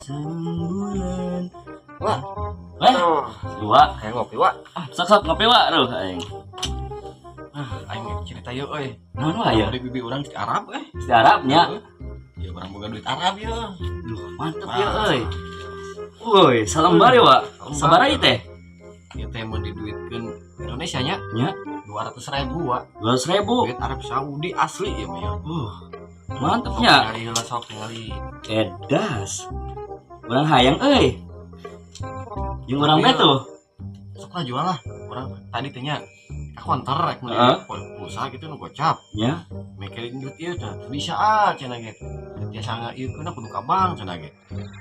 Sembulan. Wah, Dua. kayak ngopi wah. Sok ngopi wa aduh aing. Aing cerita yuk, Naon wa ya? Dari bibi orang di Arab, Si Arabnya. Ya orang boga duit Arab ya. Duh, mantep ya euy. Woi, salam bari wa. Sabaraha ieu teh? Ya teh mau diduitkeun Indonesia nya. Nya 200.000 wa. 200.000. Duit Arab Saudi asli ya mah ya. Mantepnya. Kali lah sok kali. Edas. Urang hayang euy. Jeung urang Tapi, tuh. Sok lah jual lah. Orang tadi tanya ka konter rek meuli pulsa gitu nu gocap. Nya. Mikirin duit ieu teh bisa cenah ge. Biasa nga ieu kuna kudu ka bank cenah ge.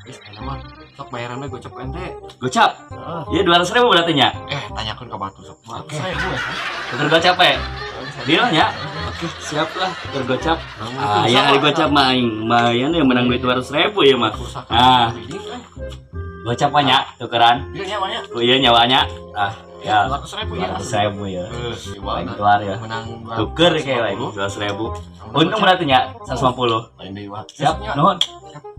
Geus kana mah sok bayaran we gocap ente. Gocap. Heeh. Ieu 200.000 berarti nya. Tanyakeun ka batu sok. Oke. Saya gue. Tuker gocap we. Deal nya. Oke, siap lah tuker gocap. Yang hari gocap mah aing lumayan ya menang duit 200.000 ya mah. Ah. Gocap mah nya tukeran. Bilnya banyak. Ku ieu nyawanya. Ah, ya. 200.000 ya. 200.000 ya. Paling Lain keluar ya. menang Tuker kayak lain 200.000. Untung berarti nya 150. Lain deui Siap, nuhun.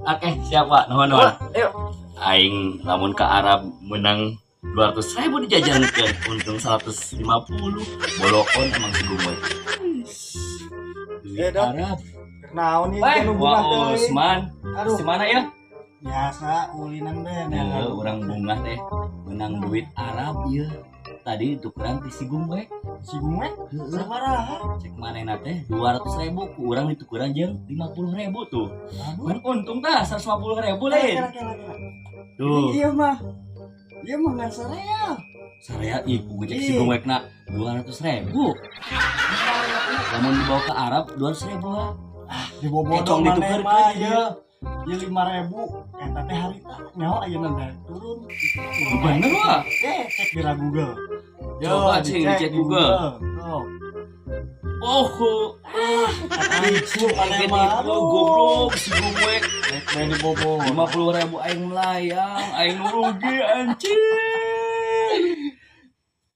Oke, siap, Pak. Nuhun. Ayo. Aing lamun ke Arab menang 200.000 dijajankeun, untung 150. Bolokon emang si Gumoy. Eh, Dok. Arab. Naon nih Wah, kan bunga wah, teh. Usman. Aduh, Si mana ya? biasa ulinan teh. Urang bunga teh menang duit Arab ieu. Tadi tukeran ti si Gumoy. Si gue sabaraha? Cek manehna teh 200.000 ku urang ditukeran jeung 50.000 tuh. Aduh, Kan untung tah 150.000 lain. Tuh. Iya mah. Iya mah ngan sarea. Saya ibu cek si gomekna 200.000. Lamun dibawa ke Arab 200.000 lah. Dibobodoh Kecong maneh ditukerkeun mah ieu. ya. Ya 5.000. Eta teh harita nyawa ayeuna teh turun. Bener wah. Cek di Google. Coba cek Google. Tuh. Oh, Itu aneh gitu mah. goblok si gomek. Cek di bobo. 50.000 aing melayang, aing rugi anjing.